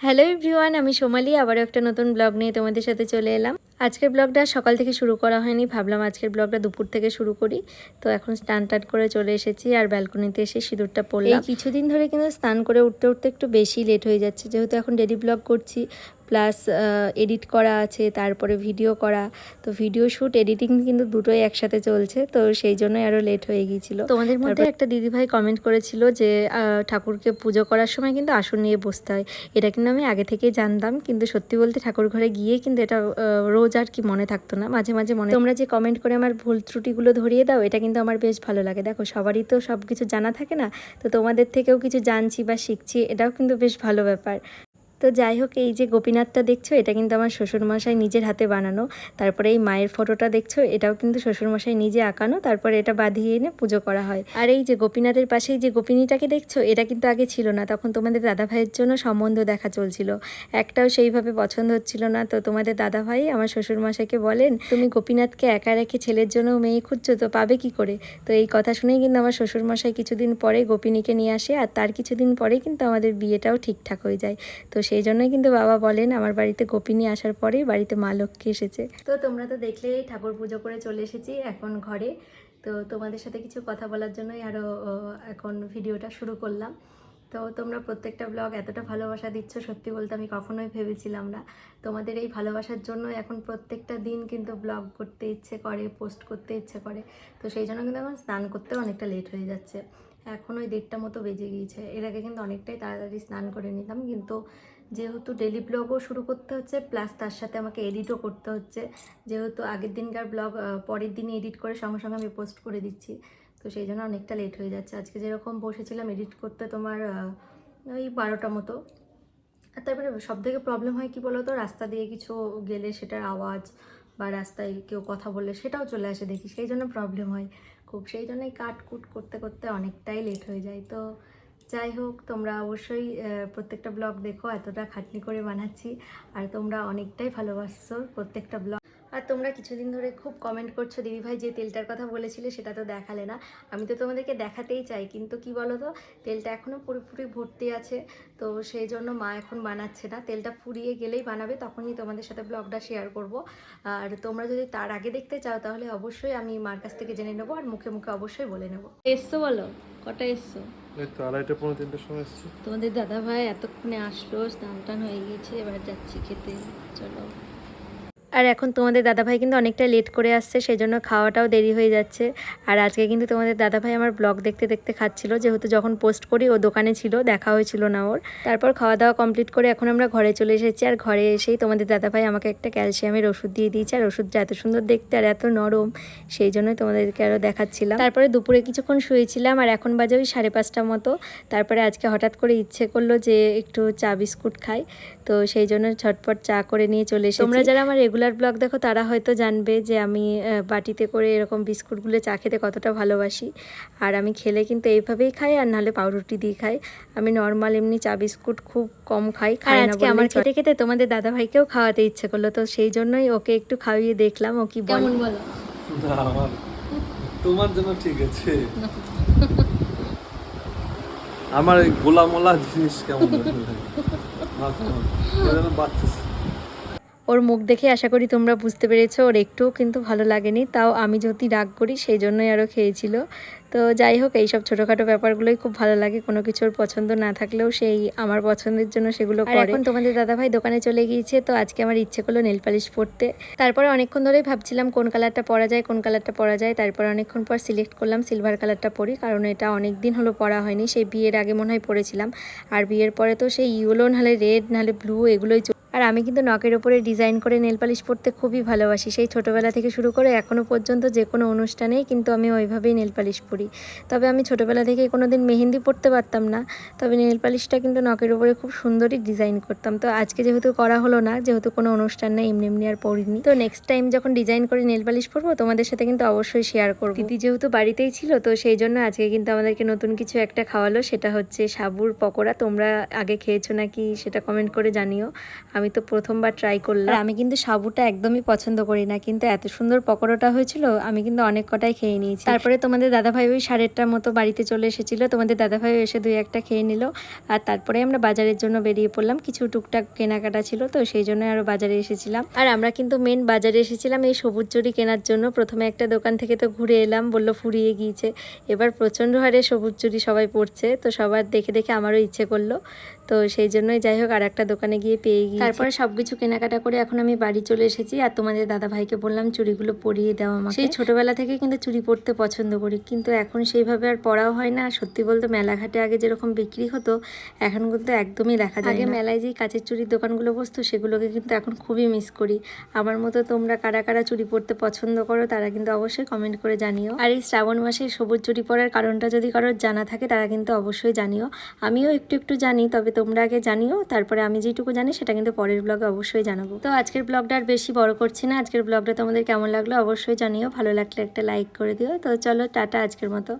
Hello everyone, আমি Somali আবারও একটা নতুন ব্লগ নিয়ে তোমাদের সাথে চলে এলাম। আজকের ব্লগটা সকাল থেকে শুরু করা হয়নি, ভাবলাম আজকের ব্লগটা দুপুর থেকে শুরু করি। তো এখন স্নান টান করে চলে এসেছি আর ব্যালকনিতে এসে সিঁদুরটা পরলাম। এই কিছুদিন ধরে কিন্তু স্নান করে উঠতে উঠতে একটু বেশি লেট হয়ে যাচ্ছে, যেহেতু এখন ডেলি ব্লগ করছি, প্লাস এডিট করা আছে, তারপরে ভিডিও করা। তো ভিডিও শ্যুট এডিটিং কিন্তু দুটোই একসাথে চলছে, তো সেই জন্যই আরও লেট হয়ে গিয়েছিল। তোমাদের মধ্যে একটা দিদিভাই কমেন্ট করেছিল যে ঠাকুরকে পুজো করার সময় কিন্তু আসন নিয়ে বসতে হয়। এটা কিন্তু আমি আগে থেকেই জানতাম, কিন্তু সত্যি বলতে ঠাকুর ঘরে গিয়ে কিন্তু এটা রোজ আর কি মনে থাকতো না, মাঝে মাঝে মনে। তোমরা যে কমেন্ট করে আমার ভুল ত্রুটিগুলো ধরিয়ে দাও, এটা কিন্তু আমার বেশ ভালো লাগে। দেখো, সবারই তো সব কিছু জানা থাকে না, তো তোমাদের থেকেও কিছু জানছি বা শিখছি, এটাও কিন্তু বেশ ভালো ব্যাপার। তো যাই হোক, এই যে গোপীনাথটা দেখছো, এটা কিন্তু আমার শ্বশুরমশাই নিজের হাতে বানানো। তারপরে এই মায়ের ফটোটা দেখছো, এটাও কিন্তু শ্বশুরমশাই নিজে আঁকানো, তারপরে এটা বাঁধিয়ে এনে পুজো করা হয়। আর এই যে গোপীনাথের পাশেই যে গোপিনীটাকে দেখছো, এটা কিন্তু আগে ছিল না, তখন তোমাদের দাদাভাইয়ের জন্য সম্বন্ধ দেখা চলছিল, একটাও সেইভাবে পছন্দ হচ্ছিল না। তো তোমাদের দাদাভাই আমার শ্বশুরমশাইকে বলেন, তুমি গোপীনাথকে একা রেখে ছেলের জন্য মেয়ে খুঁজছো, তো পাবে কি করে? তো এই কথা শুনেই কিন্তু আমার শ্বশুরমশাই কিছুদিন পরে গোপিনীকে নিয়ে আসে, আর তার কিছুদিন পরেই কিন্তু আমাদের বিয়েটাও ঠিকঠাক হয়ে যায়। তো সেই জন্যই কিন্তু বাবা বলেন, আমার বাড়িতে গোপিনী আসার পরেই বাড়িতে মা লক্ষ্মী এসেছে। তো তোমরা তো দেখলেই ঠাকুর পুজো করে চলে এসেছি এখন ঘরে। তো তোমাদের সাথে কিছু কথা বলার জন্যই আরও এখন ভিডিওটা শুরু করলাম। তো তোমরা প্রত্যেকটা ব্লগ এতটা ভালোবাসা দিচ্ছ, সত্যি বলতে আমি কখনোই ভেবেছিলাম না। তোমাদের এই ভালোবাসার জন্য এখন প্রত্যেকটা দিন কিন্তু ব্লগ করতে ইচ্ছে করে, পোস্ট করতে ইচ্ছে করে। তো সেই জন্য কিন্তু এখন স্নান করতেও অনেকটা লেট হয়ে যাচ্ছে, এখন ওই 1:30 মতো বেজে গিয়েছে। এর আগে কিন্তু অনেকটাই তাড়াতাড়ি স্নান করে নিতাম, কিন্তু যেহেতু ডেলি ব্লগও শুরু করতে হচ্ছে, প্লাস তার সাথে আমাকে এডিটও করতে হচ্ছে, যেহেতু আগের দিনকার ব্লগ পরের দিনই এডিট করে সঙ্গে সঙ্গে আমি পোস্ট করে দিচ্ছি। তো সেই জন্য অনেকটা লেট হয়ে যাচ্ছে। আজকে যেরকম বসেছিলাম এডিট করতে তোমার ওই 12টা মতো। আর তারপরে সবথেকে প্রবলেম হয় কি বলো তো, রাস্তা দিয়ে কিছু গেলে সেটার আওয়াজ, বা রাস্তায় কেউ কথা বললে সেটাও চলে আসে দেখি, সেই জন্য প্রবলেম হয় খুব। সেই জন্যই কাটকুট করতে করতে অনেকটাই লেট হয়ে যায়। তো যাই হোক, তোমরা অবশ্যই প্রত্যেকটা ব্লগ দেখো, এতটা খাটনি করে বানাচ্ছি, আর তোমরা অনেকটাই ভালোবাসছো প্রত্যেকটা ব্লগ। আর তোমরা কিছুদিন ধরে খুব কমেন্ট করছো, দিদিভাই যে তেলটার কথা বলেছিলে সেটা তো দেখালে না। আমি তো তোমাদেরকে দেখাতেই চাই, কিন্তু কি বলো তো, তেলটা এখনও পুরোপুরি ভর্তি আছে। তো সেই জন্য মা এখন বানাচ্ছে না, তেলটা ফুরিয়ে গেলেই বানাবে, তখনই তোমাদের সাথে ব্লগটা শেয়ার করব। আর তোমরা যদি তার আগে দেখতে চাও, তাহলে অবশ্যই আমি মার কাছ থেকে জেনে নেবো, আর মুখে মুখে অবশ্যই বলে নেবো। এসছো বলো, কটা এসছো? এই তো 2:30 পৌনে 3টার সময় এসেছি। তোমাদের দাদাভাই এতক্ষণে আসলো, স্নান টান হয়ে গিয়েছে, এবার যাচ্ছি খেতে, চলো। আর এখন তোমাদের দাদাভাই কিন্তু অনেকটা লেট করে আসছে, সেই জন্য খাওয়াটাও দেরি হয়ে যাচ্ছে। আর আজকে কিন্তু তোমাদের দাদাভাই আমার ব্লগ দেখতে দেখতে খাচ্ছিল, যেহেতু যখন পোস্ট করি ও দোকানে ছিল, দেখা হয়েছিল না ওর। তারপর খাওয়া দাওয়া কমপ্লিট করে এখন আমরা ঘরে চলে এসেছি, আর ঘরে এসেই তোমাদের দাদাভাই আমাকে একটা ক্যালসিয়ামের ওষুধ দিয়ে দিয়েছে, আর ওষুধটা এত সুন্দর দেখতে আর এত নরম, সেই জন্যই তোমাদেরকে আরও দেখাচ্ছিলাম। তারপরে দুপুরে কিছুক্ষণ শুয়েছিলাম, আর এখন বাজে ওই 5:30 মতো। তারপরে আজকে হঠাৎ করে ইচ্ছে করলো যে একটু চা বিস্কুট খাই, তো সেই জন্য ঝটপট চা করে নিয়ে চলে এসেছি। তোমরা যারা আমার রেগুলার ব্লগ দেখো, তারা হয়তো জানবে যে আমি বাটিতে করে এরকম বিস্কুটগুলো চা খেতে কতটা ভালোবাসি। আর আমি খেলে কিন্তু এইভাবেই খাই, আর নাহলে পাউরুটি দিয়ে খাই। আমি নর্মাল এমনি চা বিস্কুট খুব কম খাই। আর আজকে আমার খেতে খেতে তোমাদের দাদাভাইকেও খাওয়াতে ইচ্ছে করলো, তো সেই জন্যই ওকে একটু খাইয়ে দেখলাম ও কি কেমন বলো। না, আমার তোমার জন্য ঠিক আছে। আমার এই গোলামোলা জিনিস কেমন লাগে? বাচ্চা ওর মুখ দেখে আশা করি তোমরা বুঝতে পেরেছো, ওর একটুও কিন্তু ভালো লাগেনি, তাও আমি যদি রাগ করি সেই জন্যই আরও খেয়েছিল। তো যাই হোক, এইসব ছোটোখাটো ব্যাপারগুলোই খুব ভালো লাগে, কোনো কিছুর পছন্দ না থাকলেও সেই আমার পছন্দের জন্য সেগুলো করে। এখন তোমাদের দাদাভাই দোকানে চলে গিয়েছে, তো আজকে আমার ইচ্ছে করলো নেল পালিশ পরতে। তারপরে অনেকক্ষণ ধরেই ভাবছিলাম কোন কালারটা পরা যায়, কোন কালারটা পরা যায়। তারপর অনেকক্ষণ পর সিলেক্ট করলাম সিলভার কালারটা পরি, কারণ এটা অনেক দিন হলো পরা হয়নি, সেই বিয়ের আগে মনে হয় পরেছিলাম। আর বিয়ের পরে তো সেই ইয়েলো নাহলে রেড নাহলে ব্লু এগুলোই। আর আমি কিন্তু নখের ওপরে ডিজাইন করে নেল পালিশ পরতে খুবই ভালোবাসি, সেই ছোটোবেলা থেকে শুরু করে এখনও পর্যন্ত যে কোনো অনুষ্ঠানেই কিন্তু আমি ওইভাবেই নেল পালিশ পরি। তবে আমি ছোটোবেলা থেকে কোনো দিন মেহেন্দি পরতে পারতাম না, তবে নেল পালিশটা কিন্তু নখের ওপরে খুব সুন্দরই ডিজাইন করতাম। তো আজকে যেহেতু করা হলো না, যেহেতু কোনো অনুষ্ঠান নেই, এমনি এমনি আর পরিনি, তো নেক্সট টাইম যখন ডিজাইন করে নেল পালিশ পরবো তোমাদের সাথে কিন্তু অবশ্যই শেয়ার করবো। দিদি যেহেতু বাড়িতেই ছিল, তো সেই জন্য আজকে কিন্তু আমাদেরকে নতুন কিছু একটা খাওয়ালো, সেটা হচ্ছে সাবুর পকোড়া। তোমরা আগে খেয়েছো নাকি সেটা কমেন্ট করে জানিও, আমি তো তো প্রথমবার ট্রাই করলাম। আর আমি কিন্তু সাবুটা একদমই পছন্দ করি না, কিন্তু এত সুন্দর পকোড়াটা হয়েছিল আমি কিন্তু অনেক কটাই খেয়ে নিয়েছি। তারপরে তোমাদের দাদাভাই ওই 8:30টার মতো বাড়িতে চলে এসেছিলো, তোমাদের দাদাভাই এসে 2-1টা খেয়ে নিল। আর তারপরে আমরা বাজারের জন্য বেরিয়ে পড়লাম, কিছু টুকটাক কেনাকাটা ছিল তো সেই জন্য আরও বাজারে এসেছিলাম। আর আমরা কিন্তু মেন বাজারে এসেছিলাম এই সবুজ চুড়ি কেনার জন্য। প্রথমে একটা দোকান থেকে তো ঘুরে এলাম, বললো ফুরিয়ে গিয়েছে। এবার প্রচণ্ড হারে সবুজ চুড়ি সবাই পরছে, তো সবার দেখে দেখে আমারও ইচ্ছে করলো, তো সেই জন্যই যাই হোক আর একটা দোকানে গিয়ে পেয়ে গিয়ে তারপরে সব কিছু কেনাকাটা করে এখন আমি বাড়ি চলে এসেছি। আর তোমাদের দাদা ভাইকে বললাম চুড়িগুলো পরিয়ে দেওয়া আমাকে। সেই ছোটোবেলা থেকে কিন্তু চুড়ি পরতে পছন্দ করি, কিন্তু এখন সেইভাবে আর পরাও হয় না। সত্যি বলতে মেলাঘাটে আগে যেরকম বিক্রি হতো এখন কিন্তু একদমই দেখা যায় না। আগে মেলায় যেই কাচের চুড়ির দোকানগুলো বসতো সেগুলোকে কিন্তু এখন খুবই মিস করি। আমার মতো তোমরা কারা কারা চুড়ি পরতে পছন্দ করো তারা কিন্তু অবশ্যই কমেন্ট করে জানিও। আর এই শ্রাবণ মাসে সবুজ চুড়ি পরার কারণটা যদি কারোর জানা থাকে তারা কিন্তু অবশ্যই জানিও। আমিও একটু একটু জানি, তবে তোমরা আগে জানিও, তারপরে আমি যেটুকু জানি সেটা কিন্তু পরের ব্লগে অবশ্যই জানাবো। তো আজকের ব্লগটা আর বেশি বড় করছি না, আজকের ব্লগটা তোমাদের কেমন লাগলো অবশ্যই জানিও, ভালো লাগলে একটা লাইক করে দিও। তো চলো টাটা আজকের মতো।